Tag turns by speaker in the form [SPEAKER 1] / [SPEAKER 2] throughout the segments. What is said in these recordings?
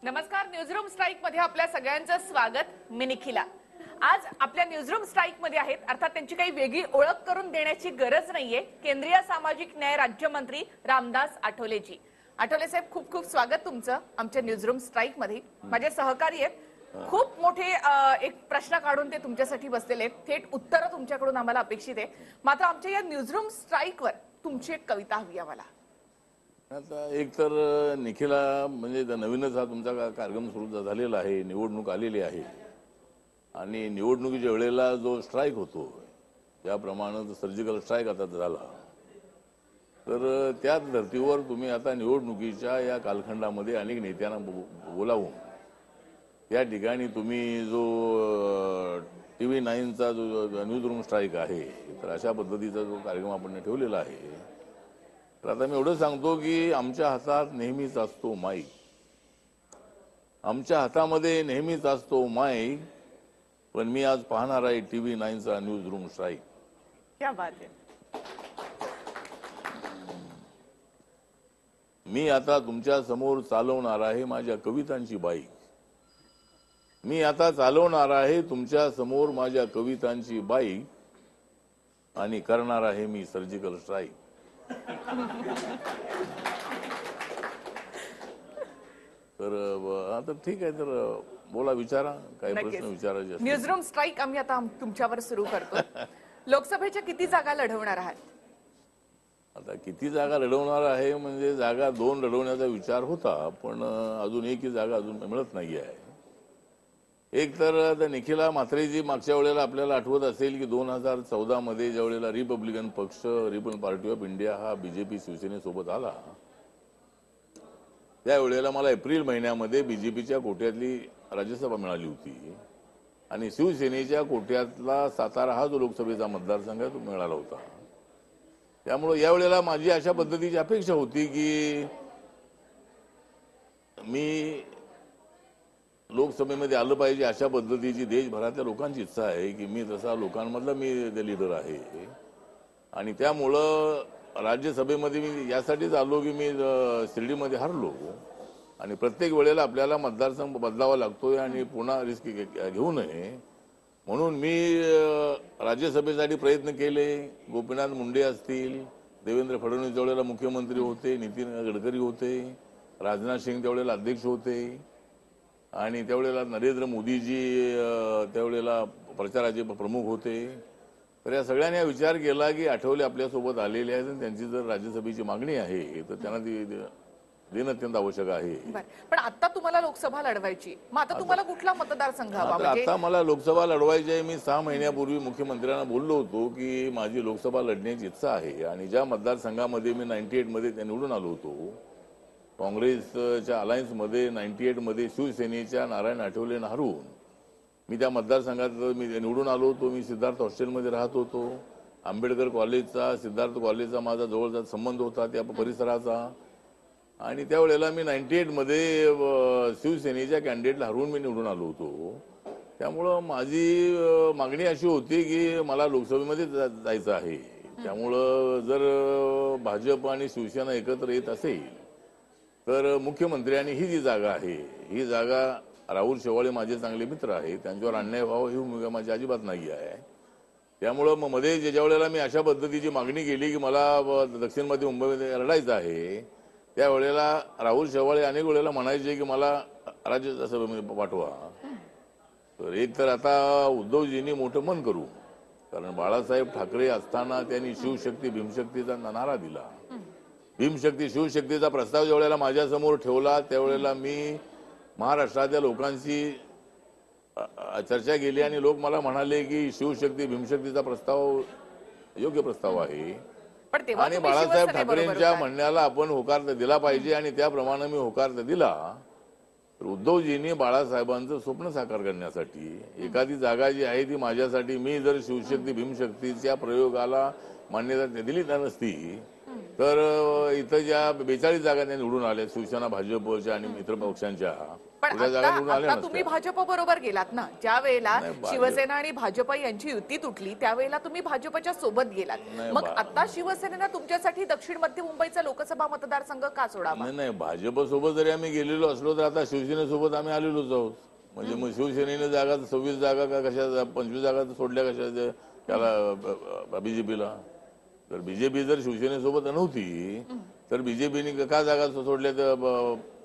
[SPEAKER 1] नमस्कार. Newsroom strike मध्ये आपल्या सगळ्यांचं स्वागत. मी निखिला. आज आपल्या न्यूजरूम स्ट्राईक मध्ये आहेत, अर्थात त्यांची काही वेगळी ओळख करून देण्याची गरज नाहीये, केंद्रीय सामाजिक न्याय राज्यमंत्री रामदास आठवलेजी. आठवले साहेब, खूप खूप स्वागत तुमचं आमच्या न्यूजरूम स्ट्राईक मध्ये. माझे सहकारी आहेत, खूप मोठे एक प्रश्न काढून ते तुमच्यासाठी बसलेले आहेत. थेट उत्तर तुमच्याकडून आम्हाला अपेक्षित आहे. मात्र आमच्या या न्यूजरूम स्ट्राईक वर तुमची एक कविता हवी आम्हाला.
[SPEAKER 2] आता एक तर निखिला म्हणजे नवीनच हा तुमचा कार्यक्रम सुरू झालेला आहे, निवडणूक आलेली आहे आणि निवडणुकीच्या वेळेला जो स्ट्राईक होतो त्याप्रमाणे सर्जिकल स्ट्राईक आता झाला, तर त्याच धर्तीवर तुम्ही आता निवडणुकीच्या या कालखंडामध्ये अनेक नेत्यांना बोलावून त्या ठिकाणी तुम्ही जो TV9चा जो न्यूज रूम स्ट्राईक आहे, तर अशा पद्धतीचा जो कार्यक्रम आपण ठेवलेला आहे. तर आता मी एवढं सांगतो की आमच्या हातात नेहमीच असतो माईक, आमच्या हातामध्ये नेहमीच असतो माईक, पण मी आज पाहणार आहे TV9चा न्यूज रूम स्ट्राईक.
[SPEAKER 1] क्या बात आहे.
[SPEAKER 2] मी आता तुमच्या समोर चालवणार आहे माझ्या कवितांची बाईक. मी आता चालवणार आहे तुमच्या समोर माझ्या कवितांची बाईक आणि करणार आहे मी सर्जिकल स्ट्राईक. तर आता ठीक आहे, तर बोला, विचारा, काय प्रश्न विचारायचे असतील.
[SPEAKER 1] न्यूजरूम स्ट्राईक आम्ही आता तुमच्यावर सुरू करतो. लोकसभेच्या किती जागा लढवणार आहात?
[SPEAKER 2] आता किती जागा लढवणार आहे म्हणजे जागा 2 लढवण्याचा विचार होता, पण अजून एकही जागा अजून मिळत नाही आहे. एक तर निखिला म्हात्रेजी मागच्या वेळेला आपल्याला आठवत असेल की 2014 मध्ये ज्या वेळेला रिपब्लिकन पक्ष, रिपब्लिकन पार्टी ऑफ इंडिया हा बीजेपी शिवसेनेसोबत आला, त्यावेळेला मला एप्रिल महिन्यामध्ये बीजेपीच्या कोट्यातली राज्यसभा मिळाली होती आणि शिवसेनेच्या कोट्यातला सातारा हा जो लोकसभेचा मतदारसंघ आहे तो मिळाला होता. त्यामुळे यावेळेला माझी अशा पद्धतीची अपेक्षा होती की मी लोकसभेमध्ये आलं पाहिजे, अशा पद्धतीची देशभरातल्या लोकांची इच्छा आहे की मी तसा लोकांमधला मी लीडर आहे. आणि त्यामुळं राज्यसभेमध्ये मी यासाठीच आलो की मी शिर्डीमध्ये हरलो आणि प्रत्येक वेळेला आपल्याला मतदारसंघ बदलावा लागतोय आणि पुन्हा रिस्क घेऊ नये म्हणून मी राज्यसभेसाठी प्रयत्न केले. गोपीनाथ मुंडे असतील, देवेंद्र फडणवीस त्यावेळेला मुख्यमंत्री होते, नितीन गडकरी होते, राजनाथ सिंग त्यावेळेला अध्यक्ष होते आणि त्यावेळेला नरेंद्र मोदीजी त्यावेळेला प्रचाराचे प्रमुख होते. तर या सगळ्यांनी विचार केला की आठवले आपल्यासोबत आलेले आहेत आणि त्यांची जर राज्यसभेची मागणी आहे तर त्यांना ती देणं अत्यंत आवश्यक आहे.
[SPEAKER 1] पण आता तुम्हाला लोकसभा लढवायची, मग आता तुम्हाला कुठला मतदारसंघ हवा?
[SPEAKER 2] आता मला लोकसभा लढवायची आहे. मी 6 महिन्यापूर्वी मुख्यमंत्र्यांना बोललो होतो की माझी लोकसभा लढण्याची इच्छा आहे आणि ज्या मतदारसंघामध्ये मी 98 मध्ये निवडून आलो होतो, काँग्रेसच्या अलायन्समध्ये 98 मध्ये शिवसेनेच्या नारायण आठवलेंना हरवून मी त्या मतदारसंघात मी निवडून आलो होतो. मी सिद्धार्थ हॉस्टेलमध्ये राहत होतो. आंबेडकर कॉलेजचा, सिद्धार्थ कॉलेजचा माझा जवळचा संबंध होता त्या परिसराचा आणि त्यावेळेला मी 98 मध्ये शिवसेनेच्या कॅन्डिडेटला हरवून मी निवडून आलो होतो. त्यामुळं माझी मागणी अशी होती की मला लोकसभेमध्ये जायचं आहे. त्यामुळं जर भाजप आणि शिवसेना एकत्र येत असेल तर मुख्यमंत्र्यांनी ही जी जागा आहे, ही जागा राहुल शेवाळे माझे चांगले मित्र आहेत, त्यांच्यावर अन्याय व्हावा ही भूमिका माझी अजिबात नाही आहे. त्यामुळं मग मध्ये ज्या वेळेला मी अशा पद्धतीची मागणी केली की मला दक्षिण मध्य मुंबईमध्ये लढायचं आहे, त्यावेळेला राहुल शेवाळे अनेक वेळेला म्हणायचे की मला राज्यसभेमध्ये पाठवा. तर एक तर आता उद्धवजींनी मोठं मन करू, कारण बाळासाहेब ठाकरे असताना त्यांनी शिवशक्ती भीमशक्तीचा नारा दिला. भीमशक्ती शिवशक्तीचा प्रस्ताव ज्या वेळेला माझ्यासमोर ठेवला त्यावेळेला मी महाराष्ट्रातल्या लोकांशी चर्चा केली आणि लोक मला म्हणाले की शिवशक्ती भीमशक्तीचा प्रस्ताव योग्य प्रस्ताव आहे आणि बाळासाहेब ठाकरेंच्या म्हणण्याला आपण होकार दिला पाहिजे आणि त्याप्रमाणे मी होकार दिला. तर उद्धवजींनी बाळासाहेबांचं स्वप्न साकार करण्यासाठी एखादी जागा जी आहे ती माझ्यासाठी, मी जर शिवशक्ती भीमशक्तीच्या प्रयोगाला मान्यता दिली नसती तर इथं ज्या 42 जागा त्या निवडून आल्या शिवसेना भाजपच्या आणि मित्र पक्षांच्या,
[SPEAKER 1] पण
[SPEAKER 2] त्या जागा निवडून आल्या
[SPEAKER 1] आता तुम्ही
[SPEAKER 2] नसत्या.
[SPEAKER 1] भाजप बरोबर गेलात ना, ज्या वेळेला
[SPEAKER 2] नाही,
[SPEAKER 1] शिवसेना आणि भाजप यांची युती तुटली त्यावेळेला तुम्ही भाजपच्या सोबत गेलात.
[SPEAKER 2] नाही,
[SPEAKER 1] मग आता शिवसेनेनं तुमच्यासाठी दक्षिण मध्य मुंबईचा लोकसभा मतदारसंघ का सोडावा?
[SPEAKER 2] नाही भाजपसोबत जरी आम्ही गेलेलो असलो तर आता शिवसेनेसोबत आम्ही आलेलोच आहोत. म्हणजे मग शिवसेनेने जागा 26 जागा का कशा 25 जागा सोडल्या कशा त्याला बीजेपीला. तर बीजेपी जर शिवसेनेसोबत नव्हती तर बीजेपीने का जागा सोडल्या तर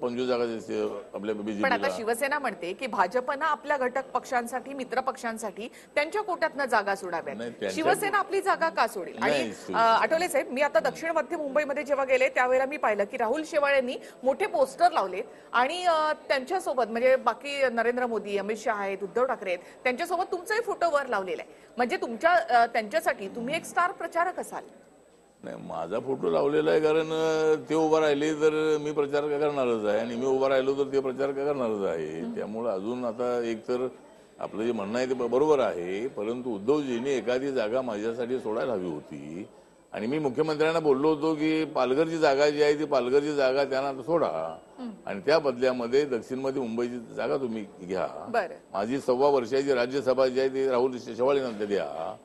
[SPEAKER 2] 25 जागा आपल्या
[SPEAKER 1] पण आता
[SPEAKER 2] बीजेपीला.
[SPEAKER 1] शिवसेना म्हणते की भाजपनं आपल्या घटक पक्षांसाठी मित्र पक्षांसाठी त्यांच्या कोट्यातनं जागा
[SPEAKER 2] नाही,
[SPEAKER 1] सोडाव्यात.
[SPEAKER 2] त्यांच्या-
[SPEAKER 1] शिवसेना आपली जागा का सोडेल? आणि
[SPEAKER 2] नाही,
[SPEAKER 1] आठवले साहेब, मी आता दक्षिण मध्य मुंबईमध्ये जेव्हा गेले त्यावेळेला मी पाहिलं की राहुल शेवाळेंनी मोठे पोस्टर लावलेत आणि त्यांच्यासोबत म्हणजे बाकी नरेंद्र मोदी, अमित शहा आहेत, उद्धव ठाकरे आहेत, त्यांच्यासोबत तुमचाही फोटो वर लावलेला आहे. म्हणजे तुमच्या त्यांच्यासाठी तुम्ही एक स्टार प्रचारक असाल.
[SPEAKER 2] नाही, माझा फोटो लावलेला आहे कारण ते उभा राहिले तर मी प्रचार करणारच आहे आणि मी उभा राहिलो तर ते प्रचार करणारच आहे. त्यामुळे अजून आता एकतर आपलं जे म्हणणं आहे ते बरोबर आहे, परंतु उद्धवजींनी एखादी जागा माझ्यासाठी सोडायला हवी होती आणि मी मुख्यमंत्र्यांना बोललो होतो की पालघरची जागा जी आहे ती पालघरची जागा त्यांना सोडा आणि त्या बदल्यामध्ये दक्षिण मध्ये मुंबईची जागा तुम्ही घ्या.
[SPEAKER 1] बरं,
[SPEAKER 2] माझी 1.25 वर्षाची राज्यसभा जी आहे ती राहुल शेवाळेंना द्या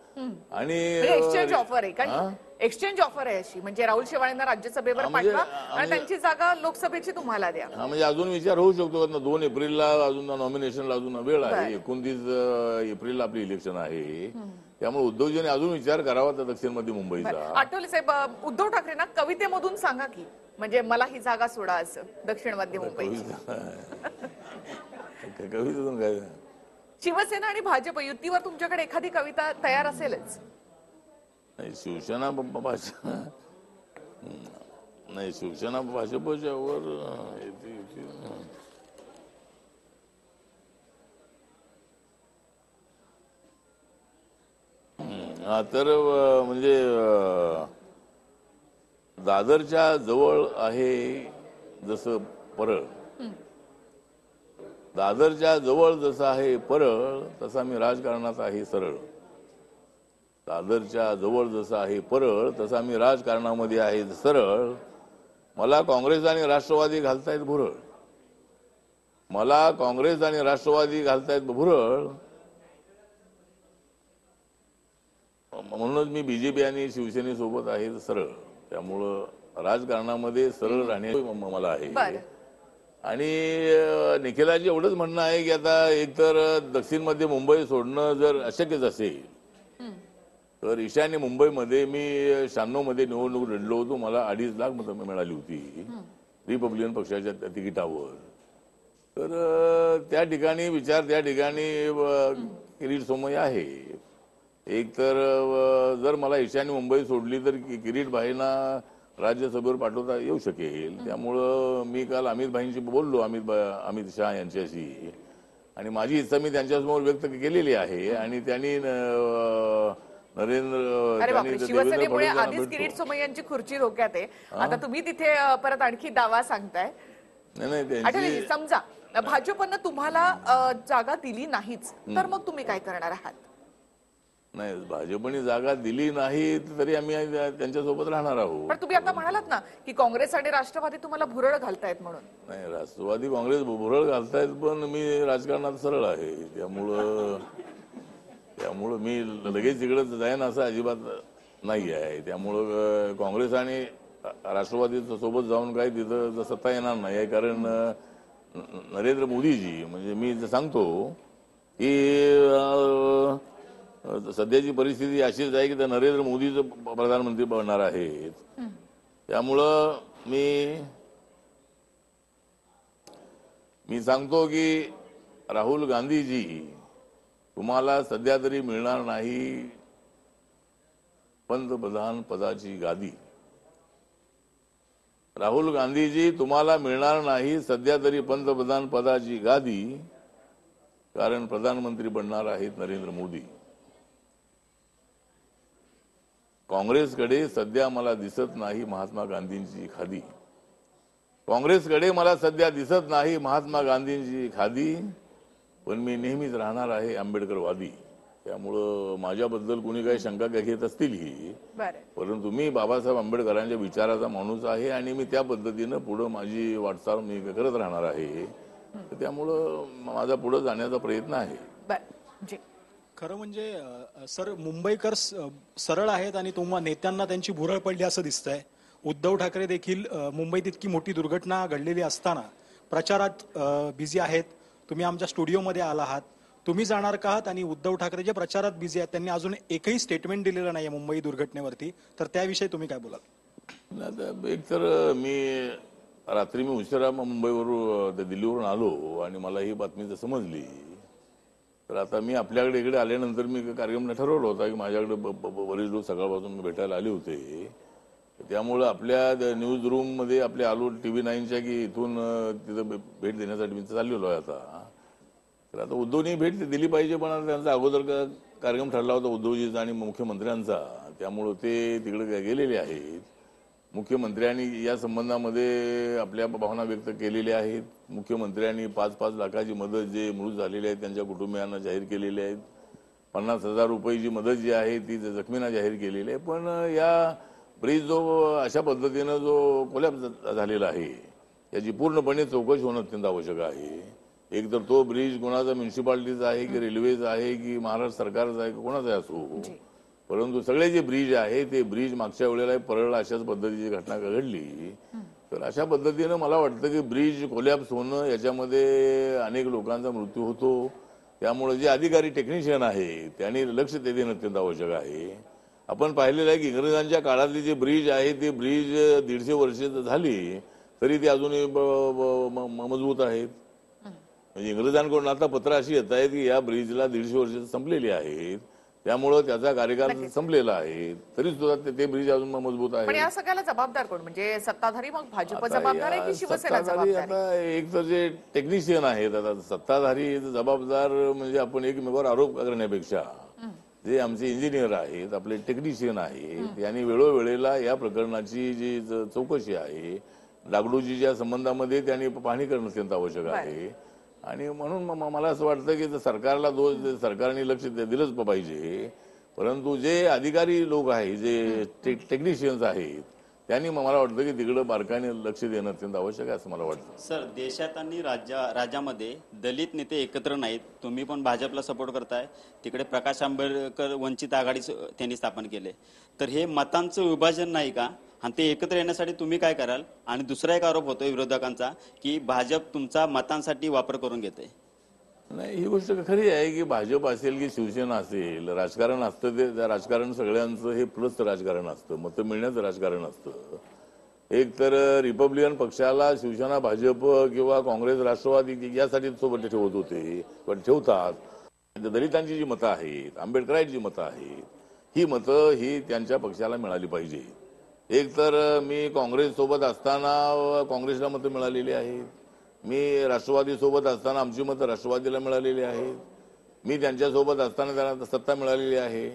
[SPEAKER 2] आणि
[SPEAKER 1] एक्सचेंज ऑफर आहे का? एक्सचेंज ऑफर आहे अशी, म्हणजे राहुल शेवाळेंना राज्यसभेवर
[SPEAKER 2] म्हणजे-
[SPEAKER 1] पाठवा आणि त्यांची जागा लोकसभेची तुम्हाला द्या.
[SPEAKER 2] हा, म्हणजे अजून विचार होऊ शकतो. 2 एप्रिलला अजून नॉमिनेशनला अजून वेळ आहे. 29 एप्रिलला आपली इलेक्शन आहे. त्यामुळे उद्धवजींनी अजून विचार करावा त्या दक्षिण मध्य मुंबईचा.
[SPEAKER 1] आठवले साहेब, उद्धव ठाकरेंना कवितेमधून सांगा की म्हणजे मला ही जागा सोडा असं दक्षिण मध्य मुंबईची.
[SPEAKER 2] कवितेतून काय
[SPEAKER 1] शिवसेना आणि भाजप युतीवर तुमच्याकडे एखादी कविता तयार असेलच.
[SPEAKER 2] नाही, शिवसेना नाही, शिवसेना भाजपच्या वर तर म्हणजे दादरच्या जवळ आहे जसं परळ, दादरच्या जवळ जसं आहे परळ तसा मी राजकारणात आहे सरळ. दादरच्या जवळ जसं आहे परळ तसा मी राजकारणामध्ये आहे सरळ. मला काँग्रेस आणि राष्ट्रवादी घालतायत भुरळ, मला काँग्रेस आणि राष्ट्रवादी घालतायत भुरळ. म्हणूनच मी बीजेपी आणि शिवसेनेसोबत आहे सरळ. त्यामुळं राजकारणामध्ये सरळ राहणे मला आहे. आणि निखिलाजी एवढंच म्हणणं आहे की आता एकतर दक्षिण मध्ये मुंबई सोडणं जर अशक्यच असेल तर ईशान्य मुंबईमध्ये मी 96 मध्ये निवडणूक लढलो होतो. मला 2.5 लाख मतं मिळाली होती रिपब्लिकन पक्षाच्या तिकिटावर. तर त्या ठिकाणी त्या ठिकाणी किरीट सोमय्या आहे. एकतर जर मला ईशान्य मुंबई सोडली तर किरीट भाईंना राज्यसभेवर पाठवता येऊ शकेल. त्यामुळं मी काल अमित भाईंशी बोललो, अमित शहा यांच्याशी, आणि माझी इच्छा मी त्यांच्यासमोर व्यक्त केलेली आहे. आणि त्यांनी
[SPEAKER 1] शिवसेनेमुळे आधीच किरीट सोमय्यांची खुर्ची धोक्यात आहे. आता तुम्ही तिथे परत आणखी दावा सांगताय.
[SPEAKER 2] नाही,
[SPEAKER 1] समजा भाजपनं तुम्हाला जागा दिली नाहीच तर मग तुम्ही काय करणार आहात?
[SPEAKER 2] नाही, भाजपने जागा दिली नाही तरी आम्ही त्यांच्यासोबत राहणार आहोत.
[SPEAKER 1] पण तुम्ही आता म्हणालात ना की काँग्रेस आणि राष्ट्रवादी तुम्हाला भुरळ घालतायत म्हणून.
[SPEAKER 2] नाही, राष्ट्रवादी काँग्रेस भुरळ घालतायत पण मी राजकारणात सरळ आहे. त्यामुळं मी लगेच इकडे जाईन असं अजिबात नाही आहे. त्यामुळं काँग्रेस आणि राष्ट्रवादी सोबत जाऊन काय तिथं सत्ता येणार नाही. कारण नरेंद्र मोदीजी, म्हणजे मी सांगतो की सध्याची परिस्थिती अशीच आहे की त्या नरेंद्र मोदीच प्रधानमंत्री बनणार आहेत. त्यामुळं मी सांगतो की राहुल गांधीजी तुम्हाला सध्या तरी मिळणार नाही पंतप्रधान पदाची गादी. राहुल गांधीजी तुम्हाला मिळणार नाही सध्या तरी पंतप्रधान पदाची गादी, कारण प्रधानमंत्री बनणार आहेत नरेंद्र मोदी. काँग्रेसकडे सध्या मला दिसत नाही महात्मा गांधींची खादी. काँग्रेसकडे मला सध्या दिसत नाही महात्मा गांधींची खादी, पण मी नेहमीच राहणार आहे आंबेडकरवादी. त्यामुळं माझ्याबद्दल कुणी काही शंका घेत असतील ही,
[SPEAKER 1] बरं.
[SPEAKER 2] परंतु मी बाबासाहेब आंबेडकरांच्या विचाराचा माणूस आहे आणि मी त्या पद्धतीनं पुढं माझी वाटचाल मी करत राहणार आहे. तर त्यामुळं माझा पुढे जाण्याचा प्रयत्न आहे.
[SPEAKER 1] बरं जी.
[SPEAKER 3] खरं म्हणजे सर, मुंबईकर सरळ आहेत आणि तुम्हा नेत्यांना त्यांची भुरळ पडली असं दिसतंय. उद्धव ठाकरे देखील मुंबईत इतकी मोठी दुर्घटना घडलेली असताना प्रचारात बिझी आहेत. तुम्ही आमच्या स्टुडिओमध्ये आला आहात, तुम्ही जाणार का आहात? आणि उद्धव ठाकरे जे प्रचारात बिझी आहेत त्यांनी अजून एकही स्टेटमेंट दिलेलं नाहीये मुंबई दुर्घटनेवरती, तर त्याविषयी तुम्ही काय बोलाल?
[SPEAKER 2] एक तर रात्री मी उशिरा मुंबईवरून दिल्लीवरून आलो आणि मला ही बातमी जर समजली, तर आता मी आपल्याकडे इकडे आल्यानंतर मी कार्यक्रम ठरवला होता की माझ्याकडे बरेच लोक सकाळपासून भेटायला आले होते. त्यामुळे आपल्या न्यूज रूम मध्ये आपले आलो TV9च्या की इथून तिथं भेट देण्यासाठी मी चाललेलो आहे आता. तर आता उद्धवनी भेट दिली पाहिजे, पण आता त्यांचा अगोदर कार्यक्रम ठरला होता उद्धवजीचा आणि मुख्यमंत्र्यांचा, त्यामुळे ते तिकडे गेलेले आहेत. मुख्यमंत्र्यांनी या संबंधामध्ये आपल्या भावना व्यक्त केलेल्या आहेत. मुख्यमंत्र्यांनी 5-5 लाखाची मदत जे मृत झालेले आहेत त्यांच्या कुटुंबियांना जाहीर केलेली आहेत. 50,000 रुपयाची मदत जी आहे ती जखमींना जाहीर केलेली आहे. पण या ब्रिज जो अशा पद्धतीनं जो कोलॅप्स झालेला आहे याची पूर्णपणे चौकशी होणं अत्यंत आवश्यक आहे. एक तर तो ब्रिज कोणाचा, म्युन्सिपाल्टीचा आहे की रेल्वेचा आहे की महाराष्ट्र सरकारचा आहे की कोणाचा असो, परंतु सगळे जे ब्रिज आहे ते ब्रिज मागच्या वेळेला परळला अशाच पद्धतीची घटना घडली. तर अशा पद्धतीनं मला वाटतं की ब्रिज कोलॅप्स होणं याच्यामध्ये अनेक लोकांचा मृत्यू होतो. त्यामुळे जे अधिकारी टेक्निशियन आहे त्यांनी लक्ष देणं अत्यंत आवश्यक आहे. आपण पाहिलेलं आहे की इंग्रजांच्या काळातली जे ब्रिज आहे ते ब्रिज 150 वर्ष झाली तरी ते अजूनही मजबूत आहेत. म्हणजे इंग्रजांकडून आता पत्र अशी येत आहेत की या ब्रिजला 150 वर्ष संपलेली आहेत, त्यामुळं त्याचा कार्यकाल संपलेला आहे, तरी सुद्धा ते ब्रिज अजून मजबूत आहे.
[SPEAKER 1] पण या सगळ्याला जबाबदार कोण? म्हणजे सत्ताधारी, मग भाजप जबाबदार आहे की शिवसेना जबाबदार?
[SPEAKER 2] आता एक तर जे टेक्निशियन आहेत, आता सत्ताधारी जबाबदार म्हणजे आपण एकमेकावर आरोप करण्यापेक्षा जे आमचे इंजिनियर आहेत, आपले टेक्निशियन आहेत, यांनी वेळोवेळेला या प्रकरणाची जी चौकशी आहे डागडूजीच्या संबंधामध्ये त्यांनी पाहणी करणं अत्यंत आवश्यक आहे. आणि म्हणून मला असं वाटतं की सरकारला दोष सरकारने लक्ष दिलंच पाहिजे, परंतु जे अधिकारी लोक आहेत, जे टेक्निशियन्स आहेत, त्यांनी मला वाटतं की तिकडे बारकाईने लक्ष देणं अत्यंत आवश्यक आहे असं मला वाटतं.
[SPEAKER 4] सर, देशात आणि राज्यामध्ये दलित नेते एकत्र नाहीत. तुम्ही पण भाजपला सपोर्ट करताय, तिकडे प्रकाश आंबेडकर वंचित आघाडी त्यांनी स्थापन केले, तर हे मतांचं विभाजन नाही का? आणि ते एकत्र येण्यासाठी तुम्ही काय कराल? आणि दुसरा एक आरोप होतोय विरोधकांचा की भाजप तुमचा मतांसाठी वापर करून घेते.
[SPEAKER 2] नाही, ही गोष्ट खरी आहे की भाजप असेल की शिवसेना असेल, राजकारण असतं ते राजकारण सगळ्यांचं हे प्लस राजकारण असतं, मतं मिळण्याचं राजकारण असतं. एक तर रिपब्लिकन पक्षाला शिवसेना, भाजप किंवा काँग्रेस, राष्ट्रवादी यासाठी सोबत ठेवत होते, पण ठेवतात. दलितांची जी मतं आहेत, आंबेडकरांची जी मतं आहेत, ही मतं ही त्यांच्या पक्षाला मिळाली पाहिजे. एक तर मी काँग्रेस सोबत असताना काँग्रेसला मतं मिळालेली आहेत, मी राष्ट्रवादी सोबत असताना आमची मतं राष्ट्रवादीला मिळालेली आहेत, मी त्यांच्यासोबत असताना त्यांना सत्ता मिळालेली आहे,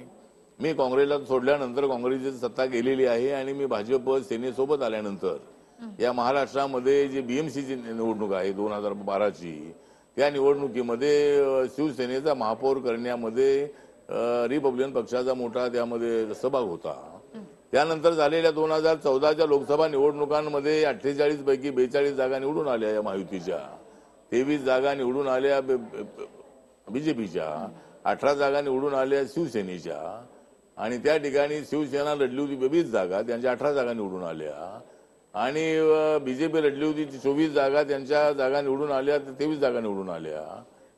[SPEAKER 2] मी काँग्रेसला सोडल्यानंतर काँग्रेसची सत्ता गेलेली आहे, आणि मी भाजप सेनेसोबत आल्यानंतर या महाराष्ट्रामध्ये जी BMCची निवडणूक आहे 2012ची, त्या निवडणुकीमध्ये शिवसेनेचा महापौर करण्यामध्ये रिपब्लिकन पक्षाचा मोठा त्यामध्ये सहभाग होता. त्यानंतर झालेल्या 2014च्या लोकसभा निवडणुकांमध्ये 48 पैकी 42 जागा निवडून आल्या या महायुतीच्या, 23 जागा निवडून आल्या बीजेपीच्या, 18 जागा निवडून आल्या शिवसेनेच्या, आणि त्या ठिकाणी शिवसेना लढली होती 22 जागा, त्यांच्या 18 जागा निवडून आल्या, आणि बीजेपी लढली होती 24 जागा, त्यांच्या जागा निवडून आल्या 23 जागा निवडून आल्या.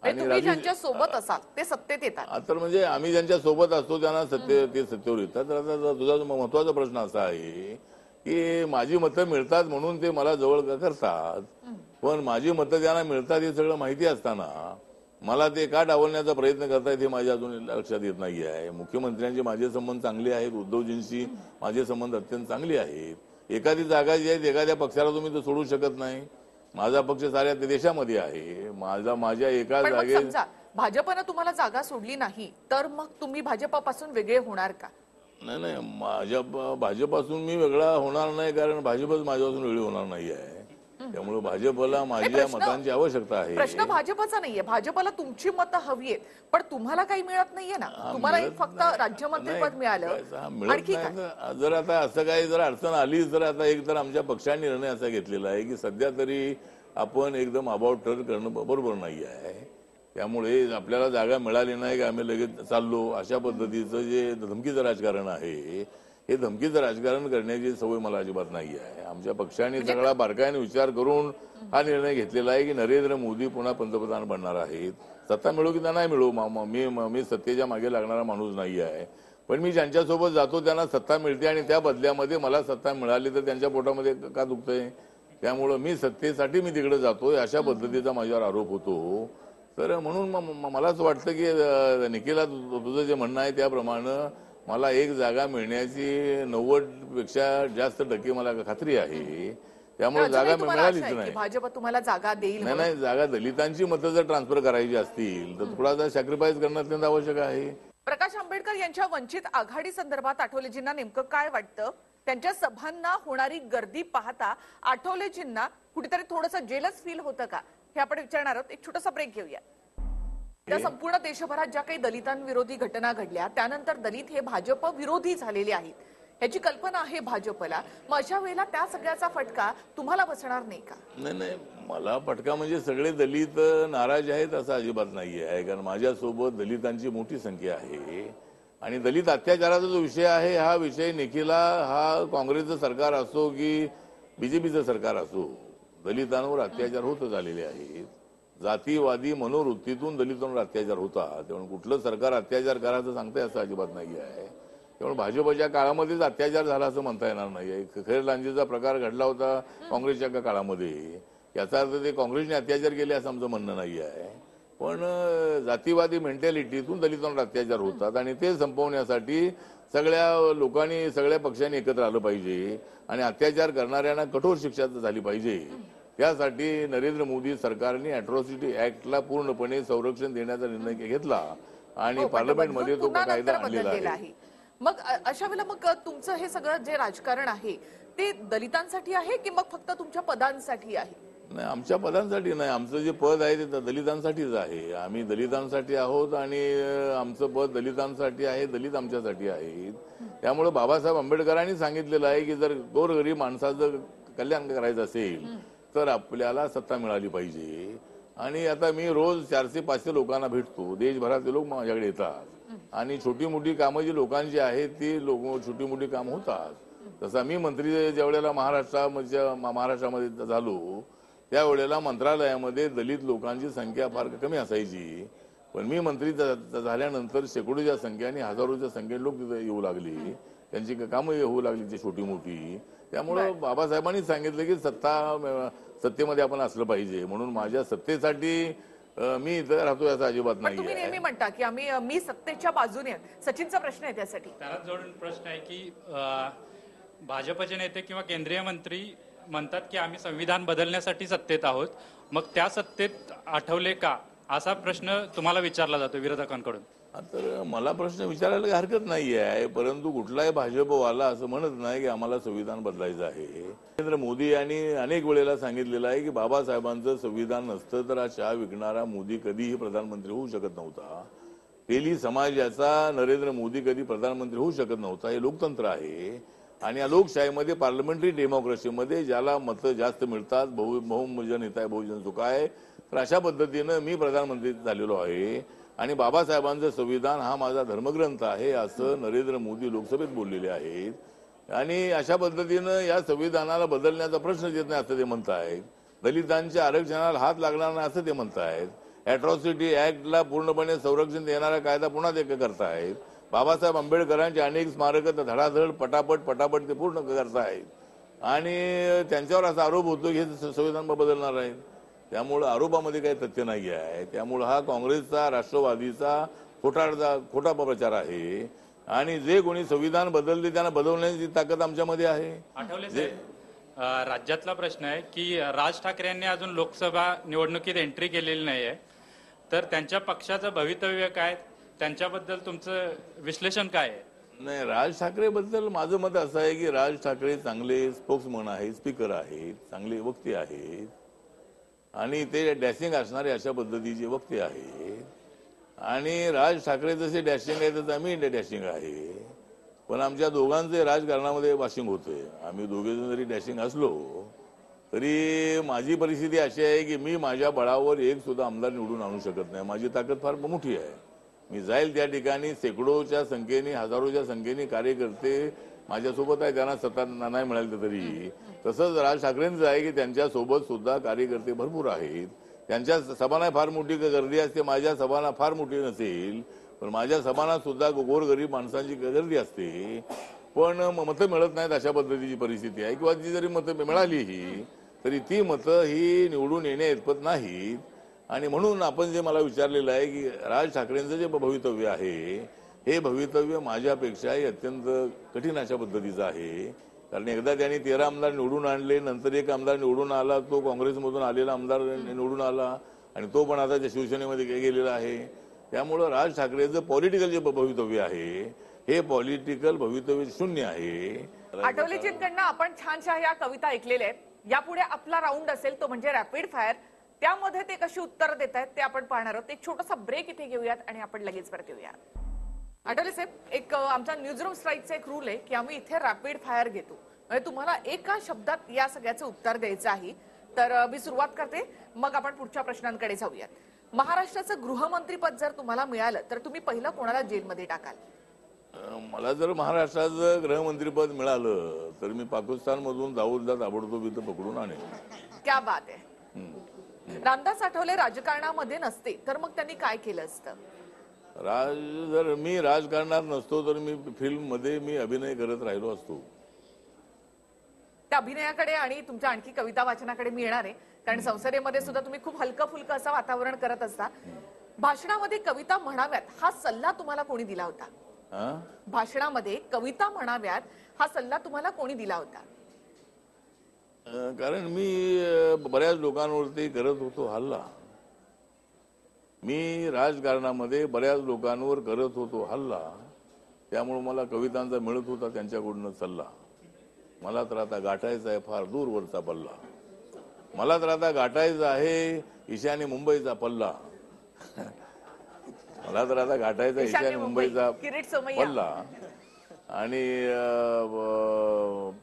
[SPEAKER 1] आणि तुम्ही ज्यांच्या सोबत असाल ते सत्तेत येतात.
[SPEAKER 2] तर म्हणजे आम्ही ज्यांच्या सोबत असतो त्यांना ते सत्तेवर येतात. तर आता तुझा महत्वाचा प्रश्न असा आहे की माझी मतं मिळतात म्हणून ते मला जवळ करतात, पण माझी मतं त्यांना मिळतात हे सगळं माहिती असताना मला ते का डावलण्याचा प्रयत्न करतायत हे माझ्या अजून लक्षात येत नाही आहे. मुख्यमंत्र्यांचे माझे संबंध चांगले आहेत, उद्धवजींशी माझे संबंध अत्यंत चांगले आहेत. एखादी जागा जी आहे एखाद्या पक्षाला तुम्ही तर सोडू शकत नाही. माझा पक्ष साऱ्या देशामध्ये आहे. माझ्या एका जागेत
[SPEAKER 1] भाजपनं तुम्हाला जागा सोडली नाही तर मग तुम्ही भाजपापासून वेगळे होणार का?
[SPEAKER 2] नाही, भाजपासून मी वेगळा होणार नाही, कारण भाजपच माझ्यापासून वेगळी होणार नाही आहे. त्यामुळे भाजपला माझ्या मतांची आवश्यकता आहे.
[SPEAKER 1] प्रश्न भाजपचा नाहीये, भाजपला तुमची मतं हवी आहेत, पण तुम्हाला काही मिळत नाहीये ना. तुम्हाला एक फक्त राज्यमंत्रीपद मिळालं, आणखी काय?
[SPEAKER 2] जर आता असं काही जर अडचण आली तर आता एक तर आमच्या पक्षाने निर्णय असा घेतलेला आहे की सध्या तरी आपण एकदम अबाउट टर्न करणं बरोबर नाही आहे. त्यामुळे आपल्याला जागा मिळाली नाही की आम्ही लगेच चाललो, अशा पद्धतीचं जे धमकीचं राजकारण आहे, हे धमकीचं राजकारण करण्याची सवय मला अजिबात नाही आहे. आमच्या पक्षाने सगळा बारकाईने विचार करून हा निर्णय घेतलेला आहे की नरेंद्र मोदी पुन्हा पंतप्रधान बनणार आहेत. सत्ता मिळो की नाही मिळो, मी सत्तेच्या मागे लागणारा माणूस नाही आहे, पण मी ज्यांच्यासोबत जातो त्यांना सत्ता मिळते आणि त्या बदल्यामध्ये मला सत्ता मिळाली तर त्यांच्या पोटामध्ये का दुखतंय. त्यामुळं मी सत्तेसाठी मी तिकडे जातोय अशा पद्धतीचा माझ्यावर आरोप होतो. तर म्हणून मला असं वाटतं की निखिला तुझं जे म्हणणं आहे त्याप्रमाणे मला एक जागा मिळण्याची 90% जास्त टक्के मला खात्री आहे. त्यामुळे जागा मिळालीच नाही.
[SPEAKER 1] भाजप तुम्हाला जागा देईल?
[SPEAKER 2] नाही, जागा दलितांची मतं जर ट्रान्सफर करायची असतील तर थोडासा सॅक्रिफाईस करणं अत्यंत आवश्यक आहे.
[SPEAKER 1] प्रकाश आंबेडकर यांच्या वंचित आघाडी संदर्भात आठवलेजींना नेमकं काय वाटतं? त्यांच्या सभांना होणारी गर्दी पाहता आठवलेजींना कुठेतरी थोडंसं जेलस फील होतं का, हे आपण विचारणार आहोत. एक छोटासा ब्रेक घेऊया. त्या संपूर्ण देशभरात ज्या काही दलितांविरोधी घटना घडल्या त्यानंतर दलित हे भाजप विरोधी झालेले आहेत, ह्याची कल्पना आहे भाजपला. मग अशा वेळेला त्या सगळ्याचा फटका तुम्हाला बसणार नाही का?
[SPEAKER 2] नाही, मला फटका म्हणजे सगळे दलित नाराज आहेत असं अजिबात नाही आहे. कारण माझ्यासोबत दलितांची मोठी संख्या आहे आणि दलित अत्याचाराचा जो विषय आहे हा विषय निखिला हा काँग्रेसचं सरकार असो की बीजेपीचं सरकार असो, दलितांवर अत्याचार होत आलेले आहेत. जातीवादी मनोवृत्तीतून दलितांवर अत्याचार होता. त्यामुळे कुठलं सरकार अत्याचार करायचं सांगतंय असं अजिबात नाही आहे. त्यामुळे भाजपच्या काळामध्येच अत्याचार झाला असं म्हणता येणार नाही. खैर लांजेचा प्रकार घडला होता काँग्रेसच्या काळामध्ये, याचा अर्थ ते काँग्रेसने अत्याचार केले असं आमचं म्हणणं नाही आहे. पण जातीवादी मेंटॅलिटीतून दलितांवर अत्याचार होतात आणि ते संपवण्यासाठी सगळ्या लोकांनी सगळ्या पक्षांनी एकत्र आलं पाहिजे आणि अत्याचार करणाऱ्यांना कठोर शिक्षा झाली पाहिजे. यासाठी नरेंद्र मोदी सरकारने अॅट्रॉसिटी ऍक्टला पूर्णपणे संरक्षण देण्याचा निर्णय घेतला आणि पार्लमेंटमध्ये तो कायदा आणलेला आहे.
[SPEAKER 1] मग अशा वेळेला मग तुमचं हे सगळं जे राजकारण आहे ते दलितांसाठी आहे की मग फक्त तुमच्या पदांसाठी आहे?
[SPEAKER 2] नाही, आमच्या पदांसाठी नाही. आमचं जे पद आहे ते दलितांसाठीच आहे. आम्ही दलितांसाठी आहोत आणि आमचं पद दलितांसाठी आहे, दलित आमच्यासाठी आहेत. त्यामुळे बाबासाहेब आंबेडकरांनी सांगितलेलं आहे की जर गोरगरीब माणसाचं कल्याण करायचं असेल तर आपल्याला सत्ता मिळाली पाहिजे. आणि आता मी रोज 400-500 लोकांना भेटतो. देशभरातले लोक माझ्याकडे येतात आणि छोटी मोठी कामं जी लोकांची आहेत ती छोटी मोठी कामं होतात. तसा मी मंत्री ज्यावेळेला महाराष्ट्रामध्ये झालो त्यावेळेला मंत्रालयामध्ये दलित लोकांची संख्या फार कमी असायची, पण मी मंत्री झाल्यानंतर शेकडोच्या संख्येने हजारोच्या संख्येने लोक तिथे येऊ लागली, त्यांची कामं होऊ लागली छोटी मोठी. त्यामुळे बाबासाहेबांनी सांगितलं की सत्तेमध्ये आपण असलं पाहिजे. म्हणून माझ्या सत्तेसाठी मी इथं राहतो याचा अजिबात नाही.
[SPEAKER 1] तुम्ही नेहमी म्हणता की मी सत्तेच्या बाजूने. सचिनचा प्रश्न आहे त्यासाठी.
[SPEAKER 5] त्याला जोडून प्रश्न आहे की भाजपचे नेते किंवा केंद्रीय मंत्री म्हणतात की आम्ही संविधान बदलण्यासाठी सत्तेत आहोत, मग त्या सत्तेत आठवले का, असा प्रश्न तुम्हाला विचारला जातो विरोधकांकडून.
[SPEAKER 2] तर मला प्रश्न विचारायला हरकत नाही आहे, परंतु कुठलाही भाजपवाला असं म्हणत नाही की आम्हाला संविधान बदलायचं आहे. नरेंद्र मोदी यांनी अनेक वेळेला सांगितलेलं आहे की बाबासाहेबांचं संविधान नसतं तर हा चहा विकणारा मोदी कधीही प्रधानमंत्री होऊ शकत नव्हता. तेली समाजाचा नरेंद्र मोदी कधी प्रधानमंत्री होऊ शकत नव्हता. हे लोकतंत्र आहे आणि या लोकशाहीमध्ये पार्लमेंटरी डेमोक्रेसीमध्ये ज्याला मतं जास्त मिळतात, बहुजन हिताय बहुजन सुखाय, तर अशा पद्धतीनं मी प्रधानमंत्री झालेलो आहे आणि बाबासाहेबांचं संविधान हा माझा धर्मग्रंथ आहे असं नरेंद्र मोदी लोकसभेत बोललेले आहेत आणि अशा पद्धतीनं या संविधानाला बदलण्याचा प्रश्नच येत नाही असं ते म्हणतायत. दलितांच्या आरक्षणाला हात लागणार नाही असं ते म्हणतायत. अॅट्रॉसिटी ऍक्टला पूर्णपणे संरक्षण देणारा कायदा पुन्हा ते करतायत. बाबासाहेब आंबेडकरांचे अनेक स्मारकं धडाधड पटापट ते पूर्ण करतायत आणि त्यांच्यावर असा आरोप होतो की हे संविधान बदलणार आहे. त्यामुळे आरोपामध्ये काही तथ्य नाही आहे. त्यामुळे हा काँग्रेसचा राष्ट्रवादीचा खोटा प्रचार आहे आणि जे कोणी संविधान बदलले त्यांना बदलण्याची ताकद आमच्यामध्ये आहे.
[SPEAKER 5] आठवले राज्यातला प्रश्न आहे की राज ठाकरे यांनी अजून लोकसभा निवडणुकीत एंट्री केलेली नाहीये, तर त्यांच्या पक्षाचं भवितव्य काय, त्यांच्याबद्दल तुमचं विश्लेषण काय आहे?
[SPEAKER 2] नाही, राज ठाकरे बद्दल माझं मत असं आहे की राज ठाकरे चांगले स्पोक्समन आहेत, स्पीकर आहेत, चांगले वक्ते आहेत आणि ते डॅशिंग असणारे अशा पद्धतीचे वक्ते आहेत. आणि राज ठाकरे जसे डॅशिंग आहेत तसं आम्ही डॅशिंग आहे. पण आमच्या दोघांचे राजकारणामध्ये वॉशिंग होतंय. आम्ही दोघे जण जरी डॅशिंग असलो तरी माझी परिस्थिती अशी आहे की मी माझ्या बळावर एक सुद्धा आमदार निवडून आणू शकत नाही. माझी ताकद फार मोठी आहे. मी जाईल त्या ठिकाणी शेकडोच्या संख्येने, हजारोच्या संख्येने कार्यकर्ते माझ्यासोबत आहे. त्यांना सत्ता नाही मिळाली तरी तसंच राज ठाकरेंचं आहे की त्यांच्यासोबत सुद्धा कार्यकर्ते भरपूर आहेत. त्यांच्या सभांना फार मोठी गर्दी असते, माझ्या सभांना फार मोठी नसेल, पण माझ्या सभांना सुद्धा गोरगरीब माणसांची गर्दी असते. पण मतं मिळत नाहीत अशा पद्धतीची परिस्थिती आहे. किंवा ती जरी मतं मिळालीही तरी ती मतं ही निवडून येण्या इतपत नाहीत. आणि म्हणून आपण जे मला विचारलेलं आहे की राज ठाकरेंचं जे भवितव्य आहे हे भवितव्य माझ्यापेक्षाही अत्यंत कठीण अशा पद्धतीचं आहे. कारण एकदा त्यांनी 13 आमदार निवडून आणले, नंतर एक आमदार निवडून आला, तो काँग्रेसमधून आलेला आमदार निवडून आला आणि तो पण आता त्या शिवसेनेमध्ये गेलेला आहे. त्यामुळं राज ठाकरेचं पॉलिटिकल जे भवितव्य आहे हे पॉलिटिकल भवितव्य शून्य आहे.
[SPEAKER 1] आठवलेजींकडनं आपण छानशा या कविता ऐकलेल्या आहेत. यापुढे आपला राऊंड असेल तो म्हणजे रॅपिड फायर. त्यामध्ये ते कशी उत्तर देत आहेत ते आपण पाहणार आहोत. एक छोटासा ब्रेक इथे घेऊयात आणि आपण लगेच परत येऊयात. आठवले साहेब, एक आमचा न्यूजरूम स्ट्राईकचा एक रूल आहे की आम्ही इथे रॅपिड फायर घेतो. म्हणजे तुम्हाला एका शब्दात या सगळ्याचं उत्तर द्यायचं आहे. तर मी सुरुवात करते, मग आपण पुढच्या प्रश्नांकडे जाऊयात. महाराष्ट्राचं गृहमंत्रीपद जर तुम्हाला मिळालं तर तुम्ही पहिलं कोणाला जेलमध्ये टाकाल?
[SPEAKER 2] मला जर महाराष्ट्राचं गृहमंत्रीपद मिळालं तर मी पाकिस्तानमधून दाऊदला ताबडतोब इथं पकडून आणेन.
[SPEAKER 1] क्या बात आहे. रामदास आठवले राजकारणामध्ये नसते तर मग त्यांनी काय केलं असतं?
[SPEAKER 2] जर मी राजकारणात नसतो तर मी फिल्म मध्ये मी अभिनय करत राहिलो असतो.
[SPEAKER 1] त्या अभिनयाकडे आणि तुमच्या आणखी कविता वाचनाकडे मी येणार आहे. कारण संसदेमध्ये सुद्धा तुम्ही खूप हलकं फुलकं असं वातावरण करत असता. भाषणामध्ये कविता म्हणाव्यात हा सल्ला तुम्हाला कोणी दिला होता? भाषणामध्ये कविता म्हणाव्यात हा सल्ला तुम्हाला कोणी दिला होता?
[SPEAKER 2] कारण मी बऱ्याच लोकांवरती करत होतो हल्ला. मी राजकारणामध्ये बऱ्याच लोकांवर करत होतो हल्ला. त्यामुळे मला कवितांचा मिळत होता त्यांच्याकडून सल्ला. मला तर आता गाठायचा आहे फार दूरवरचा पल्ला. मला तर आता गाठायचा आहे ईशान्य मुंबईचा पल्ला. मला तर आता गाठायचा ईशान्य मुंबईचा पल्ला. आणि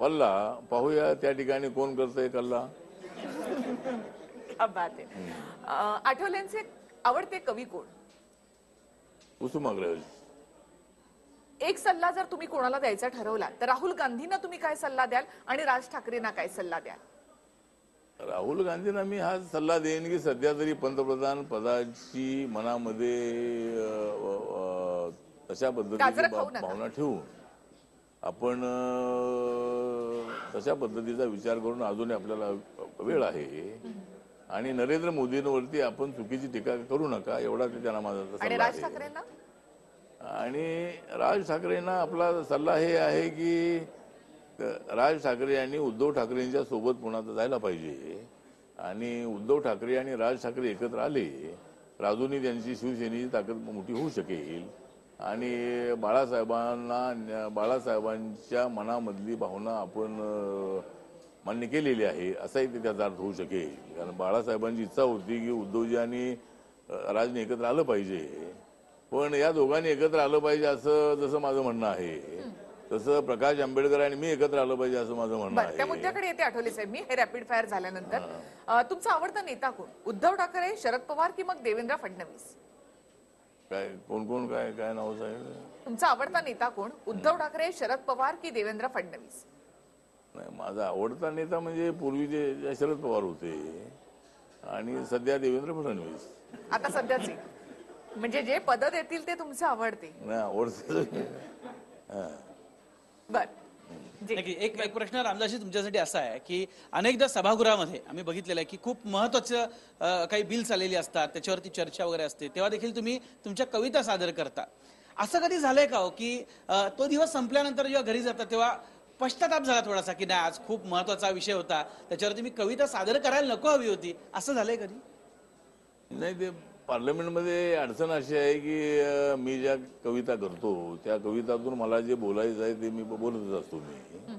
[SPEAKER 2] पल्ला पाहूया त्या ठिकाणी कोण करतंय कल्ला.
[SPEAKER 1] आठवलेंचे आवडते कवी कोण?
[SPEAKER 2] कुसुमाग्रज.
[SPEAKER 1] एक सल्ला जर तुम्ही कोणाला द्यायचा ठरवला तर राहुल गांधींना तुम्ही काय सल्ला द्याल आणि राज ठाकरेंना काय सल्ला द्याल?
[SPEAKER 2] राहुल गांधींना मी हा सल्ला देईन की सध्या तरी पंतप्रधान पदाची मनामध्ये तशा पद्धतीची भावना ठेवून आपण तशा पद्धतीचा विचार करून अजूनही आपल्याला वेळ आहे. आणि नरेंद्र मोदींवरती आपण चुकीची टीका करू नका एवढा त्यांना माझा सल्ला आहे. आणि राज ठाकरेंना आपला सल्ला हे आहे की राज ठाकरे यांनी उद्धव ठाकरेंच्या सोबत पुन्हा जायला पाहिजे. आणि उद्धव ठाकरे आणि राज ठाकरे एकत्र आले तर अजूनही त्यांची शिवसेनेची ताकद मोठी होऊ शकेल. आणि बाळासाहेबांच्या मनामधली भावना आपण मान्य केलेली आहे असाही त्याचा अर्थ होऊ शकेल. कारण बाळासाहेबांची इच्छा होती की उद्धवजी आणि राजने एकत्र आलं पाहिजे. पण या दोघांनी एकत्र आलं पाहिजे असं जसं माझं म्हणणं आहे तसं प्रकाश आंबेडकर आणि मी एकत्र आलं पाहिजे असं माझं म्हणणं आहे.
[SPEAKER 1] त्या मुद्द्याकडे येते आठवले साहेब मी. हे रॅपिड फायर झाल्यानंतर तुमचा आवडता नेता कोण? उद्धव ठाकरे, शरद पवार की मग देवेंद्र फडणवीस?
[SPEAKER 2] काय कोण कोण काय काय नाव साहेब?
[SPEAKER 1] तुमचा आवडता नेता कोण? उद्धव ठाकरे, शरद पवार की देवेंद्र फडणवीस?
[SPEAKER 2] नाही, माझा आवडता नेता म्हणजे पूर्वीचे शरद पवार होते आणि सध्या देवेंद्र फडणवीस.
[SPEAKER 1] आता सध्याचे म्हणजे जे पद देतील ते तुमचे आवडते?
[SPEAKER 2] नाही, आवडते.
[SPEAKER 1] बर.
[SPEAKER 6] एक प्रश्न रामदासजी तुमच्यासाठी असा आहे की अनेकदा सभागृहामध्ये आम्ही बघितलेलं आहे की खूप महत्वाचं काही बिल्स आलेली असतात, त्याच्यावरती चर्चा वगैरे असते, तेव्हा देखील तुम्ही तुमच्या कविता सादर करता. असं कधी झालंय का हो की तो दिवस संपल्यानंतर जेव्हा घरी जातात तेव्हा पश्चाताप झाला थोडासा की नाही आज खूप महत्वाचा विषय होता त्याच्यावरती मी कविता सादर करायला नको हवी होती, असं झालंय कधी?
[SPEAKER 2] नाही, ते पार्लमेंटमध्ये अडचण अशी आहे की मी ज्या कविता करतो त्या कवितातून मला जे बोलायचं आहे ते मी बोलतच असतो मी.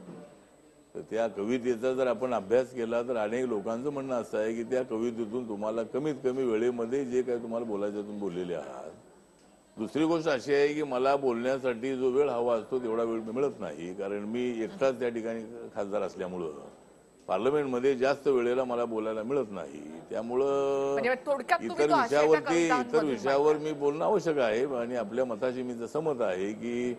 [SPEAKER 2] तर त्या कवितेचा जर आपण अभ्यास केला तर अनेक लोकांचं म्हणणं असं आहे की त्या कवितेतून तुम्हाला कमीत कमी वेळेमध्ये जे काही तुम्हाला बोलायचं तुम्ही बोललेले आहात. दुसरी गोष्ट अशी आहे की मला बोलण्यासाठी जो वेळ हवा असतो तेवढा वेळ मिळत नाही, कारण मी एकटाच त्या ठिकाणी खासदार असल्यामुळं पार्लमेंटमध्ये जास्त वेळेला मला बोलायला मिळत नाही. त्यामुळं
[SPEAKER 1] म्हणजे थोडक्यात तुम्ही
[SPEAKER 2] इतर
[SPEAKER 1] तो आशय त्या
[SPEAKER 2] विषयावरती
[SPEAKER 1] कवितांमधून
[SPEAKER 2] इतर विषयावर मी बोलणं आवश्यक आहे आणि आपल्या मताशी मी सहमत आहे की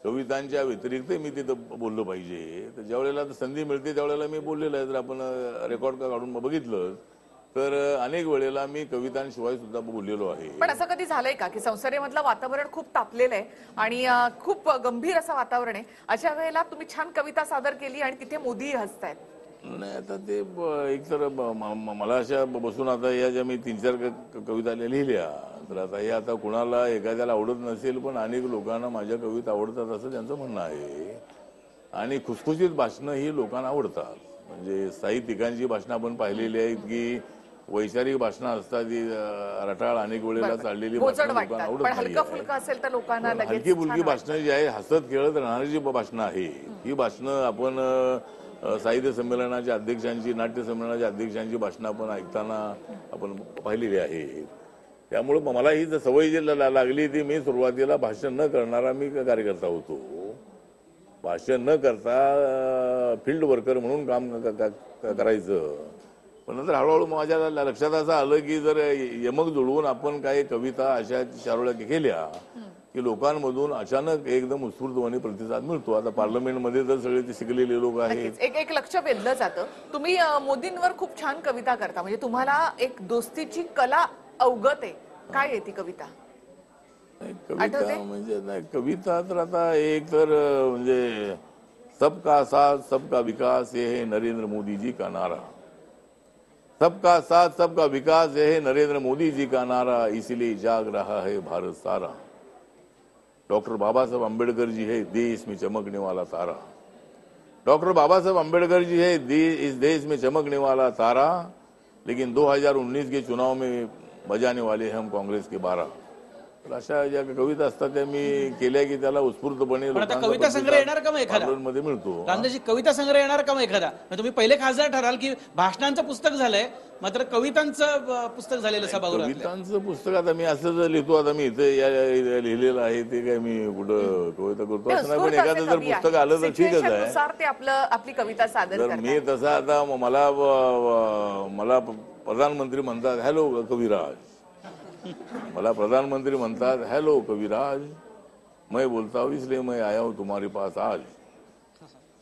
[SPEAKER 2] कवितांच्या व्यतिरिक्त मी तिथं बोललं पाहिजे. तर ज्या वेळेला संधी मिळते त्यावेळेला मी बोललेलं आहे. जर आपण रेकॉर्ड काढून बघितलं तर अनेक वेळेला मी कवितांशिवाय सुद्धा बोललेलो आहे.
[SPEAKER 1] पण असं कधी झालंय का की संसदेमधलं वातावरण खूप तापलेलं आहे आणि खूप गंभीर असं वातावरण आहे, अशा वेळेला तुम्ही छान कविता सादर केली आणि तिथे मोदी हसतायत?
[SPEAKER 2] नाही, आता ते एक तर मला अशा बसून आता या ज्या मी 3-4 कविता लिहिल्या तर आता हे आता कुणाला एखाद्याला आवडत नसेल, पण अनेक लोकांना माझ्या कविता आवडतात असं त्यांचं म्हणणं आहे. आणि खुसखुशीत भाषणं ही लोकांना आवडतात. म्हणजे साहित्यिकांची भाषणं आपण पाहिलेली आहेत की वैचारिक भाषणं असतात, ती रटाळ अनेक वेळेला चाललेली भाषणं लोकांना आवडत
[SPEAKER 1] पण
[SPEAKER 2] नाही.
[SPEAKER 1] हलकं फुलकं असेल तर लोकांना लगेच
[SPEAKER 2] हलकी फुलकी भाषणं जी आहे, हसत खेळत राहणारी जी भाषणं आहे ही भाषणं आपण साहित्य संमेलनाच्या अध्यक्षांची, नाट्य संमेलनाच्या अध्यक्षांची भाषणं आपण ऐकताना आपण पाहिलेली आहेत. त्यामुळे मला ही सवय जी लागली ती मी सुरुवातीला भाषण न करणारा मी कार्यकर्ता होतो. भाषण न करता फील्ड वर्कर म्हणून काम करायचं. पण नंतर हळूहळू माझ्या लक्षात असं आलं की जर यमक जुळवून आपण काही कविता अशा चारोळ्या केल्या की लोकांमधून अचानक एकदम उत्स्फूर्तपणे प्रतिसाद मिळतो. आता पार्लमेंटमध्ये तर सगळे ते शिकलेले लोक आहेत.
[SPEAKER 1] एक लक्ष वेधलं जातं. तुम्ही मोदींवर खूप छान कविता करता, म्हणजे तुम्हाला एक दोस्तीची कला अवगत आहे. काय आहे ती कविता?
[SPEAKER 2] कविता म्हणजे नाही, कविता तर आता एक तर म्हणजे सबका साथ सबका विकास ये है नरेंद्र मोदी जी का नारा. सबका साथ सबका विकास ये है नरेंद्र मोदी जी का नारा, इसलिए जाग रहा है भारत सारा. डॉक्टर बाबा साहब अम्बेडकर जी है देश में चमकने वाला तारा. डॉक्टर बाबा साहब अम्बेडकर जी है इस देश में चमकने वाला तारा, लेकिन 2019 के चुनाव में बजाने वाले हम काँग्रेस के 12. अशा ज्या कविता असतात त्या मी केल्या की त्याला उत्स्फूर्तपणे
[SPEAKER 6] कविता संग्रह येणार का मग एखादा
[SPEAKER 2] मध्ये मिळतो.
[SPEAKER 6] रामदासजी, कविता संग्रह येणार का मग एखादा? तुम्ही पहिले खासदार ठराल की भाषणांचं पुस्तक झालंय, मात्र कवितांचं पुस्तक झालेलं सभागृहात?
[SPEAKER 2] कवितांचं पुस्तक आता मी असं लिहितो. आता मी इथे लिहिलेलं आहे ते काय मी कुठं कविता करतो असं नाही, पण एखादं जर पुस्तक आलं तर ठीकच आहे.
[SPEAKER 1] ते आपली कविता सादर
[SPEAKER 2] तर मी तसा आता मला प्रधानमंत्री म्हणतात हॅलो कविराज. मला प्रधानमंत्री म्हणतात हॅलो कविराज, मैं बोलता हूँ इसलिए मैं आया हूँ तुम्हारे पास आज.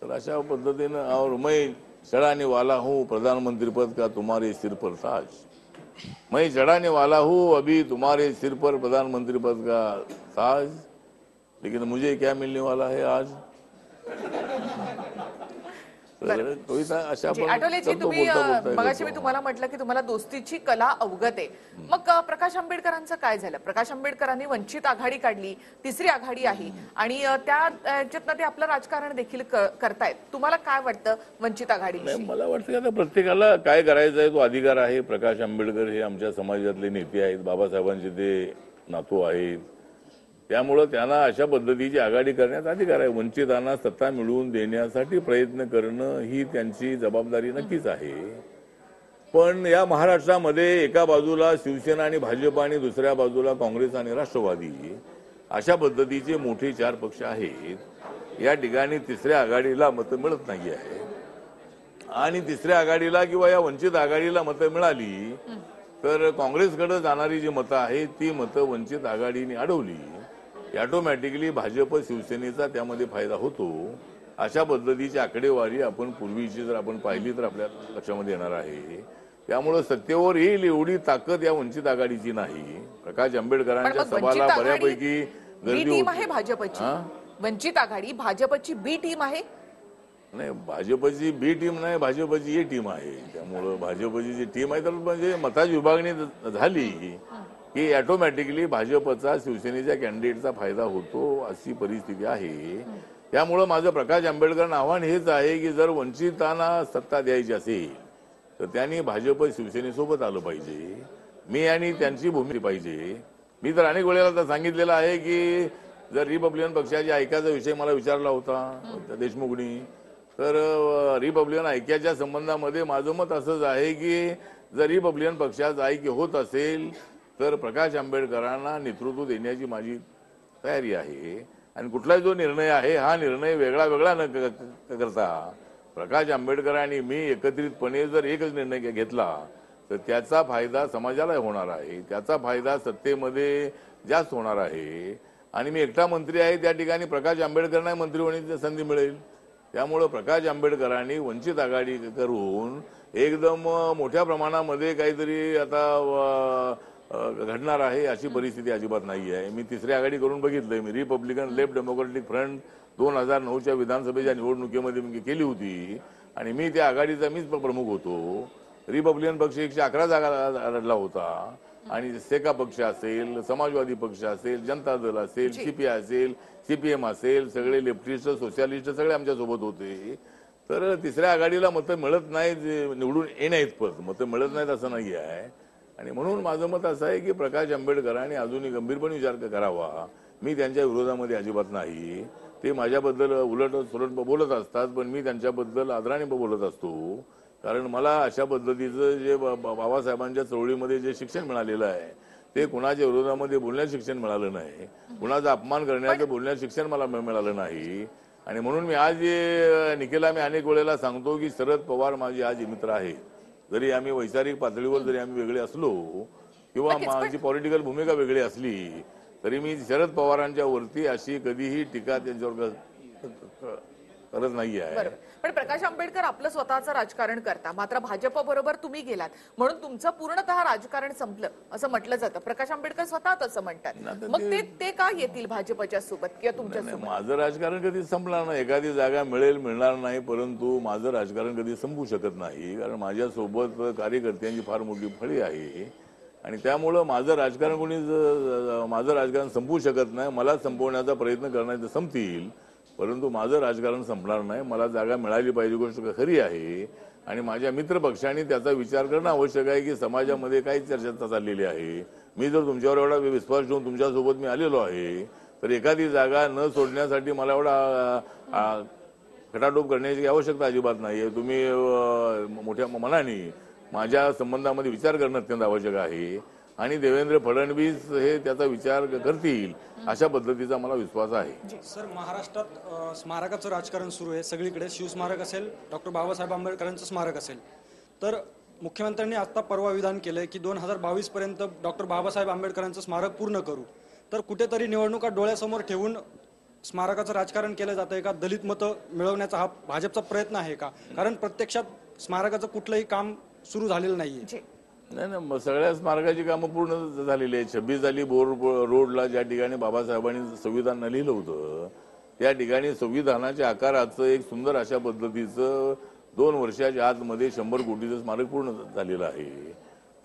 [SPEAKER 2] तर अशा पद्धतीनं और मैं चढ़ाने वाला हूँ प्रधानमंत्री पद का तुम्हारे सिर पर ताज. मैं चढ़ाने वाला हूँ अभी तुम्हारे सिर पर प्रधानमंत्री पद का ताज, लेकिन मुझे क्या मिलने वाला है आज. कविता अशा
[SPEAKER 1] आठवलेजी, तुम्ही मगाशी मी तुम्हाला म्हटलं की तुम्हाला दोस्तीची कला अवगत आहे. मग प्रकाश आंबेडकरांचं काय झालं? प्रकाश आंबेडकरांनी वंचित आघाडी काढली, तिसरी आघाडी आहे आणि त्याच्यातनं ते आपलं राजकारण देखील करतायत. तुम्हाला काय वाटतं वंचित आघाडीविषयी?
[SPEAKER 2] मला वाटतं की आता प्रत्येकाला काय करायचं आहे तो अधिकार आहे. प्रकाश आंबेडकर हे आमच्या समाजातले नेते आहेत, बाबासाहेबांचे ते नातू आहेत, त्यामुळं त्यांना अशा पद्धतीची आघाडी करण्याचा अधिकार आहे. वंचितांना सत्ता मिळवून देण्यासाठी प्रयत्न करणं ही त्यांची जबाबदारी नक्कीच आहे. पण या महाराष्ट्रामध्ये एका बाजूला शिवसेना आणि भाजप आणि दुसऱ्या बाजूला काँग्रेस आणि राष्ट्रवादी अशा पद्धतीचे मोठे 4 पक्ष आहेत. या ठिकाणी तिसऱ्या आघाडीला मतं मिळत नाही आहे आणि तिसऱ्या आघाडीला किंवा या वंचित आघाडीला मतं मिळाली तर काँग्रेसकडे जाणारी जी मतं आहेत ती मतं वंचित आघाडीने अडवली. ऑटोमॅटिकली भाजप शिवसेनेचा त्यामध्ये फायदा होतो. अशा पद्धतीची आकडेवारी आपण पूर्वीची जर आपण पाहिली तर आपल्या लक्षामध्ये येणार आहे. त्यामुळे सत्तेवर येईल एवढी ताकद या वंचित आघाडीची नाही. प्रकाश आंबेडकरांच्या सभाला बऱ्यापैकी गर्दी
[SPEAKER 1] आहे भाजपची. वंचित आघाडी भाजपची बी टीम आहे.
[SPEAKER 2] नाही, भाजपची बी टीम नाही, भाजपची ए टीम आहे. त्यामुळं भाजपची जी टीम आहे तर म्हणजे मताची विभागणी झाली की ऑटोमॅटिकली भाजपचा शिवसेनेच्या कॅन्डिडेटचा फायदा होतो अशी परिस्थिती आहे. त्यामुळं माझं प्रकाश आंबेडकरांना आव्हान हेच आहे की जर वंचितांना सत्ता द्यायची असेल तर त्यांनी भाजप शिवसेनेसोबत आलं पाहिजे. मी आणि त्यांची भूमिका पाहिजे. मी तर अनेक वेळेला आता सांगितलेलं आहे की जर रिपब्लिकन पक्षाच्या ऐक्याचा विषय मला विचारला होता देशमुखनी, तर रिपब्लिकन ऐक्याच्या संबंधामध्ये माझं मत असंच आहे की जर रिपब्लिकन पक्षाचं ऐक्य होत असेल तर प्रकाश आंबेडकरांना नेतृत्व देण्याची माझी तयारी आहे. आणि कुठलाही जो निर्णय आहे हा निर्णय वेगळा वेगळा न करता प्रकाश आंबेडकर आणि मी एकत्रितपणे जर एकच निर्णय घेतला तर त्याचा फायदा समाजाला होणार आहे, त्याचा फायदा सत्तेमध्ये जास्त होणार आहे. आणि मी एकटा मंत्री आहे त्या ठिकाणी प्रकाश आंबेडकरांना मंत्री होण्याची संधी मिळेल. त्यामुळं प्रकाश आंबेडकरांनी वंचित आघाडी करून एकदम मोठ्या प्रमाणामध्ये काहीतरी आता घडणार आहे अशी परिस्थिती अजिबात नाही आहे. मी तिसरी आघाडी करून बघितलंय. मी रिपब्लिकन लेफ्ट डेमोक्रेटिक फ्रंट 2009च्या विधानसभेच्या निवडणुकीमध्ये मी केली होती आणि मी त्या आघाडीचा मीच प्रमुख होतो. रिपब्लिकन पक्ष 111 जागा लढला होता आणि सेका पक्ष असेल, समाजवादी पक्ष असेल, जनता दल असेल, सीपीआय असेल, सीपीएम असेल, सगळे लेफ्टिस्ट सोशलिस्ट सगळे आमच्या सोबत होते. तर तिसऱ्या आघाडीला मतं मिळत नाहीत, निवडून येण्याइतपत मतं मिळत नाहीत असं नाही आहे. आणि म्हणून माझं मत असं आहे की प्रकाश आंबेडकरांनी अजूनही गंभीरपणे विचार करावा. मी त्यांच्या विरोधामध्ये अजिबात नाही. ते माझ्याबद्दल उलट सुलट बोलत असतात पण मी त्यांच्याबद्दल आदराने बोलत असतो. कारण मला अशा पद्धतीचं जे बाबासाहेबांच्या चळवळीमध्ये जे शिक्षण मिळालेलं आहे ते कुणाच्या विरोधामध्ये बोलण्याचं शिक्षण मिळालं नाही, कुणाचा अपमान करण्याचं बोलण्याचं शिक्षण मला मिळालं नाही. आणि म्हणून मी आज निखिला मी अनेक वेळेला सांगतो की शरद पवार माझे आज मित्र आहेत. जरी आम्ही वैचारिक पातळीवर जरी आम्ही वेगळे असलो किंवा माझी पॉलिटिकल भूमिका वेगळी असली तरी मी शरद पवारांच्या वरती अशी कधीही टीका त्यांच्यावर करत नाही आहे.
[SPEAKER 1] पण प्रकाश आंबेडकर आपलं स्वतःचं राजकारण करता, मात्र भाजप बरोबर तुम्ही गेलात म्हणून तुमचं पूर्णतः राजकारण संपलं असं म्हटलं जातं. प्रकाश आंबेडकर स्वतः असं म्हणतात. मग ते का येतील भाजपच्या सोबत किंवा तुमच्या सोबत?
[SPEAKER 2] माझं राजकारण कधी संपणार नाही. एखादी जागा मिळणार नाही परंतु माझं राजकारण कधी संपू शकत नाही. कारण माझ्यासोबत कार्यकर्त्यांची फार मोठी फळी आहे आणि त्यामुळं माझं राजकारण संपू शकत नाही. मला संपवण्याचा प्रयत्न करणार तर संपतील परंतु माझं राजकारण संपणार नाही. मला जागा मिळाली पाहिजे गोष्ट खरी आहे आणि माझ्या मित्र पक्षांनी त्याचा विचार करणं आवश्यक आहे की समाजामध्ये काय चर्चा चाललेली आहे. मी जर तुमच्यावर एवढा विश्वास ठेवून तुमच्यासोबत मी आलेलो आहे तर एखादी जागा न सोडण्यासाठी मला एवढा खटाटोप करण्याची आवश्यकता अजिबात नाहीये. तुम्ही मोठ्या मनाने माझ्या संबंधामध्ये विचार करणं अत्यंत आवश्यक आहे आणि देवेंद्र फडणवीस हे त्याचा विचार करतील अशा पद्धतीचा मला विश्वास आहे.
[SPEAKER 3] सर, महाराष्ट्रात स्मारकाचं राजकारण सुरू आहे. सगळीकडे शिवस्मारक असेल, डॉक्टर बाबासाहेब आंबेडकरांचं स्मारक असेल. तर मुख्यमंत्र्यांनी आता परवा विधान केलंय की 2022 पर्यंत डॉक्टर बाबासाहेब आंबेडकरांचं स्मारक पूर्ण करू. तर कुठेतरी निवडणुका डोळ्यासमोर ठेवून स्मारकाचं राजकारण केलं जातंय का? दलित मतं मिळवण्याचा हा भाजपचा प्रयत्न आहे का? कारण प्रत्यक्षात स्मारकाचं कुठलंही काम सुरू झालेलं नाहीये.
[SPEAKER 2] नाही, सगळ्या स्मारकाची कामं पूर्ण झालेली आहेत. 26 झाली बोर रोडला ज्या ठिकाणी बाबासाहेबांनी संविधान लिहिलं होतं त्या ठिकाणी संविधानाच्या आकाराचं एक सुंदर अशा पद्धतीचं 2 वर्षाच्या आतमध्ये 100 कोटीचं स्मारक पूर्ण झालेलं आहे.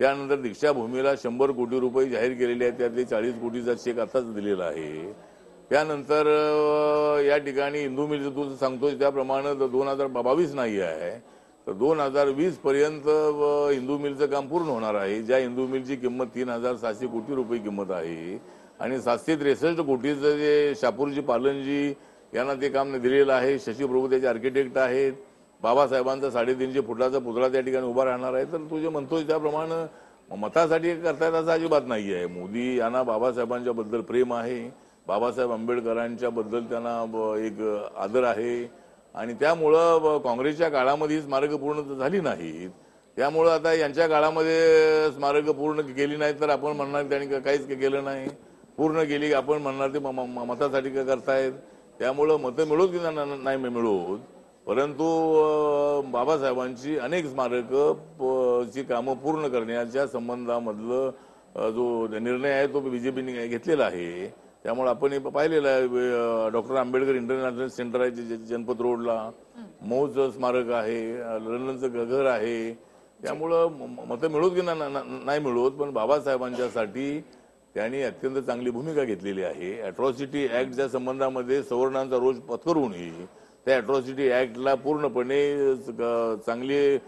[SPEAKER 2] त्यानंतर दीक्षाभूमीला 100 कोटी रुपये जाहीर केलेले आहेत. त्यातले 40 कोटीचा चेक आताच दिलेला आहे. त्यानंतर या ठिकाणी हिंदू मिलचं तू सांगतोय त्याप्रमाणे 2022 नाही आहे तर 2020 पर्यंत हिंदू मिलचं काम पूर्ण होणार आहे. ज्या हिंदू मिलची किंमत 3700 कोटी रुपये किंमत आहे आणि 763 कोटीचं जे शापूरजी पालनजी यांना ते काम दिलेलं आहे. शशी प्रभू त्याचे आर्किटेक्ट आहेत. बाबासाहेबांचा 350 फुटाचा पुतळा त्या ठिकाणी उभा राहणार आहे. तर तू जे म्हणतोय त्याप्रमाणे मतासाठी करतायत असं अजिबात नाही आहे. मोदी यांना बाबासाहेबांच्या बद्दल प्रेम आहे, बाबासाहेब आंबेडकरांच्या बद्दल त्यांना एक आदर आहे आणि त्यामुळं काँग्रेसच्या काळामध्ये ही स्मारकं पूर्ण झाली नाहीत. त्यामुळं आता यांच्या काळामध्ये स्मारकं पूर्ण केली नाहीत तर आपण म्हणणार त्यांनी काहीच केलं नाही. पूर्ण केली आपण म्हणणार ते मतासाठी काय करतायत. त्यामुळं मतं मिळवत की नाही मिळवत परंतु बाबासाहेबांची अनेक स्मारकं ची कामं पूर्ण करण्याच्या संबंधामधलं जो निर्णय आहे तो बीजेपीने घेतलेला आहे. त्यामुळे आपण पाहिलेलं आहे. डॉक्टर आंबेडकर इंटरनॅशनल सेंटर आहे जनपद रोडला, मौज स्मारक आहे, लंडनचं घर आहे. त्यामुळं मतं मिळवत की नाही मिळवत पण बाबासाहेबांच्यासाठी त्यांनी अत्यंत चांगली भूमिका घेतलेली आहे. अॅट्रॉसिटी ऍक्टच्या संबंधामध्ये सवर्णांचा रोष पत्करूनही त्या अॅट्रॉसिटी ऍक्टला पूर्णपणे चांगली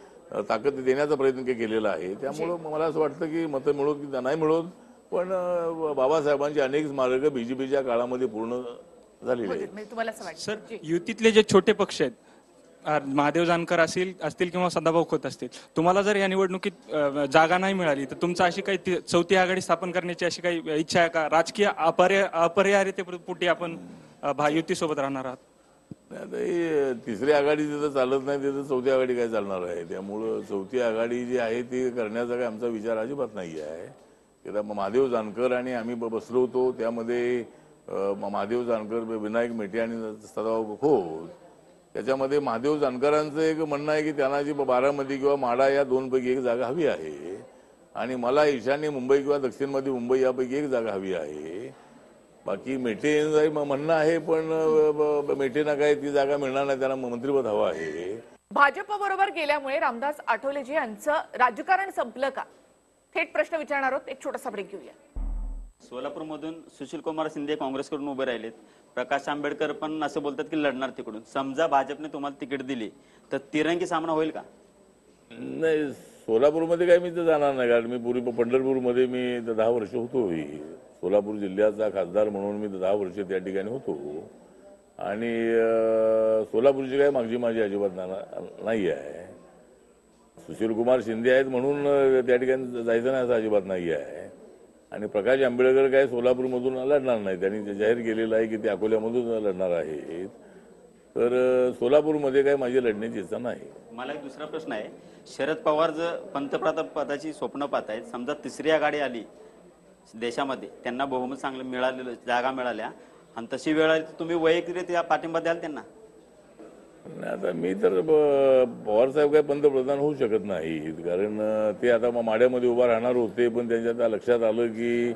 [SPEAKER 2] ताकद देण्याचा प्रयत्न केलेला आहे. त्यामुळं मला असं वाटतं की मतं मिळवत की नाही मिळवत, पण बाबासाहेबांची अनेक स्मारकं बीजेपीच्या काळामध्ये पूर्ण झालेली आहेत.
[SPEAKER 1] म्हणजे तुम्हाला असं वाटतं
[SPEAKER 7] सर, युतीतले जे छोटे पक्ष आहेत, महादेव जानकर असतील किंवा सदाभाऊ खोत असतील, तुम्हाला जर या निवडणुकीत जागा नाही मिळाली तर तुमचं अशी काही चौथी आघाडी स्थापन करण्याची अशी काही इच्छा आहे का? राजकीय अपरिहार्यतेपोटी आपण युतीसोबत राहणार आहात?
[SPEAKER 2] आता हे तिसरी आघाडी जिथं चालत नाही तिथं चौथी आघाडी काय चालणार आहे. त्यामुळं चौथी आघाडी जी आहे ती करण्याचा काय आमचा विचार अजिबात नाही आहे. आता महादेव जानकर आणि आम्ही बसलो होतो, त्यामध्ये महादेव जानकर, विनायक मेटे आणि सदाभाऊ खोत, त्याच्यामध्ये महादेव जानकरांचं एक म्हणणं आहे की त्यांना जी बारामती किंवा माढा या दोनपैकी एक जागा हवी आहे, आणि मला ईशान्य मुंबई किंवा दक्षिण मध्य मुंबई यापैकी एक जागा हवी आहे. बाकी मेटे म्हणणं आहे, पण मेटेंना काय ती जागा मिळणार नाही, त्यांना मंत्रिपद हवं आहे.
[SPEAKER 1] भाजप बरोबर गेल्यामुळे रामदास आठवलेजी यांचं राजकारण संपलं का? थेट प्रश्न विचारणार आहोत. एक छोटासा ब्रेक घेऊया.
[SPEAKER 4] सोलापूरमधून सुशीलकुमार शिंदे काँग्रेसकडून उभे राहिलेत. प्रकाश आंबेडकर पण असं बोलतात की लढणार तिकडून. समजा भाजपने तुम्हाला तिकीट दिली तर तिरंगी सामना होईल का?
[SPEAKER 2] नाही, सोलापूरमध्ये काय मी तर जाणार नाही, कारण मी पूर्वी पंढरपूरमध्ये मी 10 वर्ष होतो. सोलापूर जिल्ह्याचा खासदार म्हणून मी 10 वर्ष त्या ठिकाणी होतो, आणि सोलापूरची काय मागची माझी अजिबात नाही आहे. सुशीलकुमार शिंदे आहेत म्हणून त्या ठिकाणी जायचं नाही असं अजिबात नाही आहे. आणि प्रकाश आंबेडकर काय सोलापूरमधून लढणार नाही, त्यांनी जाहीर केलेलं आहे की ते अकोल्यामधून लढणार आहेत. तर सोलापूरमध्ये काय माझी लढण्याची इच्छा नाही.
[SPEAKER 4] मला एक दुसरा प्रश्न आहे. शरद पवार जर पंतप्रधान पदाची स्वप्न पाहतायत, समजा तिसरी आघाडी आली देशामध्ये, त्यांना बहुमत चांगलं मिळालेलं, जागा मिळाल्या, आणि तशी वेळ आली तर तुम्ही वैयक्तिकरित्या पाठिंबा द्याल त्यांना?
[SPEAKER 2] आता मी तर पवार साहेब काय पंतप्रधान होऊ शकत नाहीत, कारण ते आता माढ्यामध्ये उभा राहणार होते, पण त्यांच्या लक्षात आलं की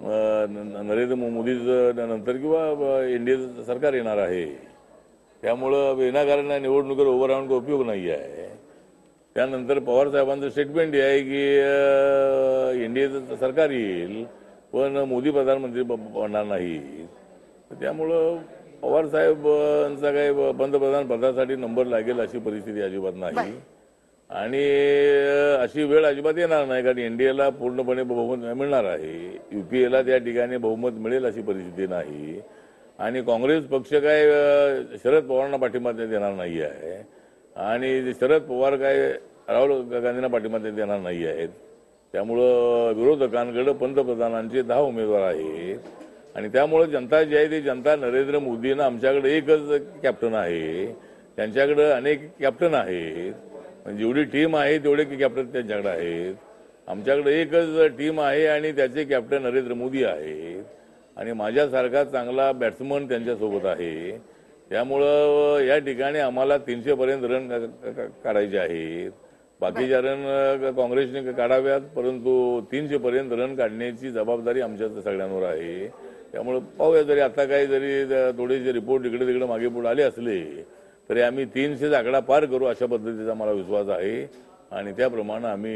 [SPEAKER 2] नरेंद्र मोदीचं नंतर किंवा एनडीएचं सरकार येणार आहे, त्यामुळं विनाकारण निवडणुकीवर उभं राहून काही उपयोग नाही आहे. त्यानंतर पवार साहेबांचं स्टेटमेंट आहे की एनडीएचं सरकार येईल पण मोदी प्रधानमंत्री बनणार नाही. त्यामुळं पवार साहेबांचा काही पंतप्रधान पदासाठी नंबर लागेल अशी परिस्थिती अजिबात नाही, आणि अशी वेळ अजिबात येणार नाही, कारण एनडीएला पूर्णपणे बहुमत मिळणार आहे. युपीएला त्या ठिकाणी बहुमत मिळेल अशी परिस्थिती नाही, आणि काँग्रेस पक्ष काय शरद पवारांना पाठिंबा देणार नाही आहे, आणि शरद पवार काय राहुल गांधींना पाठिंबा देणार नाही आहेत. त्यामुळं विरोधकांकडे पंतप्रधानांचे 10 उमेदवार आहेत, आणि त्यामुळे जनता जी आहे ती जनता नरेंद्र मोदींना, आमच्याकडे एकच कॅप्टन आहे, त्यांच्याकडे अनेक कॅप्टन आहेत. जेवढी टीम आहे तेवढे कॅप्टन त्यांच्याकडे आहेत. आमच्याकडे एकच टीम आहे आणि त्याचे कॅप्टन नरेंद्र मोदी आहेत, आणि माझ्यासारखा चांगला बॅट्समन त्यांच्यासोबत आहे. त्यामुळं या ठिकाणी आम्हाला 300 पर्यंत रन काढायचे आहेत. बाकीच्या रन काँग्रेसने काढाव्यात, परंतु 300 पर्यंत रन काढण्याची जबाबदारी आमच्या सगळ्यांवर आहे. त्यामुळे पाहूया, जरी आता काही जरी थोडेसे रिपोर्ट इकडे तिकडे मागे पुढे आले असले तरी आम्ही 300चा आकडा पार करू अशा पद्धतीचा मला विश्वास आहे, आणि त्याप्रमाणे आम्ही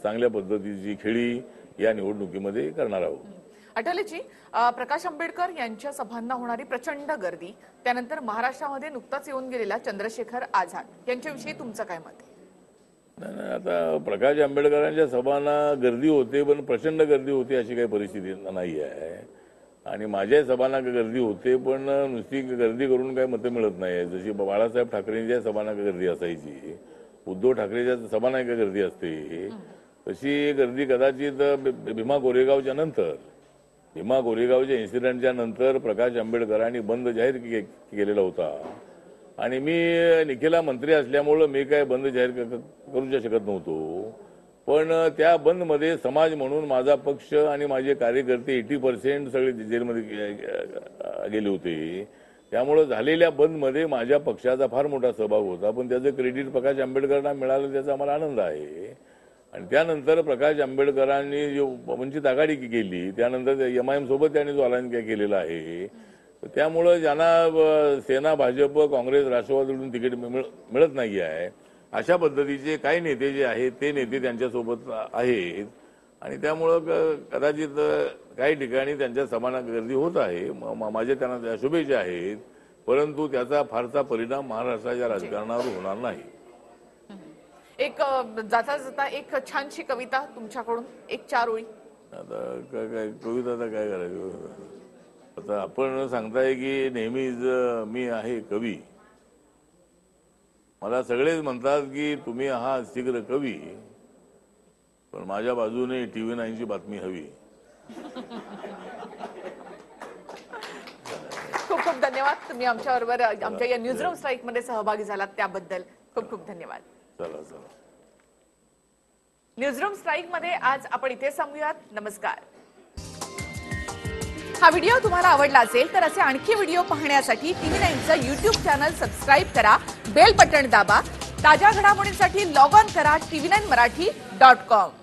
[SPEAKER 2] चांगल्या पद्धतीची खेळी या निवडणुकीमध्ये करणार आहोत.
[SPEAKER 1] आठवलेजी, प्रकाश आंबेडकर यांच्या सभांना होणारी प्रचंड गर्दी, त्यानंतर महाराष्ट्रामध्ये नुकताच येऊन गेलेला चंद्रशेखर आझाद यांच्याविषयी तुमचं काय मत आहे?
[SPEAKER 2] नाही, आता प्रकाश आंबेडकरांच्या सभांना गर्दी होते, पण प्रचंड गर्दी होते अशी काही परिस्थिती नाही आहे, आणि माझ्या सभांना गर्दी होते, पण नुसती गर्दी करून काही मतं मिळत नाही. जशी बाळासाहेब ठाकरेंच्या सभांना गर्दी असायची, उद्धव ठाकरेच्या सभांना गर्दी असते, तशी गर्दी कदाचित भीमा कोरेगावच्या नंतर, भीमा कोरेगावच्या इन्सिडेंटच्या नंतर प्रकाश आंबेडकरांनी बंद जाहीर केलेला होता, आणि मी निखिला मंत्री असल्यामुळं मी काय बंद जाहीर करू शकत नव्हतो. पण त्या बंदमध्ये समाज म्हणून माझा पक्ष आणि माझे कार्यकर्ते 80% सगळे जेलमध्ये गेले होते. त्यामुळं झालेल्या बंदमध्ये माझ्या पक्षाचा फार मोठा सहभाग होता, पण त्याचं क्रेडिट प्रकाश आंबेडकरांना मिळालं त्याचा आम्हाला आनंद आहे. आणि त्यानंतर प्रकाश आंबेडकरांनी जो वंचित आघाडी केली, त्यानंतर MIM सोबत त्यांनी जो अलायन्स केलेला आहे, त्यामुळं ज्यांना सेना, भाजप, काँग्रेस, राष्ट्रवादीकडून तिकीट मिळत नाही आहे, अशा पद्धतीचे काही नेते जे आहेत ते नेते त्यांच्यासोबत आहेत, आणि त्यामुळं कदाचित काही ठिकाणी त्यांच्या सभांना गर्दी होत आहे. माझ्या त्यांना शुभेच्छा आहेत, परंतु त्याचा फारसा परिणाम महाराष्ट्राच्या राजकारणावर होणार नाही.
[SPEAKER 1] एक जाता जाता एक छानशी कविता तुमच्याकडून, एक 4 ओळी.
[SPEAKER 2] आता काय कविता आता काय करायचं. आता आपण सांगताय की नेहमीच मी आहे कवी. मला सगळेच म्हणतात की तुम्ही आहात शीघ्र कवी, पण माझ्या बाजूने TV 9ची बातमी हवी.
[SPEAKER 1] खूप खूप धन्यवाद. तुम्ही आमच्याबरोबर आमच्या या न्यूजरूम स्ट्राईक मध्ये सहभागी झालात त्याबद्दल खूप खूप धन्यवाद.
[SPEAKER 2] चला चला.
[SPEAKER 1] न्यूजरूम स्ट्राईक मध्ये आज आपण इथे थांबूयात. नमस्कार. हा व्हिडिओ तुम्हाला आवडला असेल तर असे आणखी व्हिडिओ पाहण्यासाठी TV 9चं YouTube चॅनल सबस्क्राईब करा, बेल बटन दाबा. ताज्या घडामोडींसाठी लॉग ऑन करा tv9marathi.com.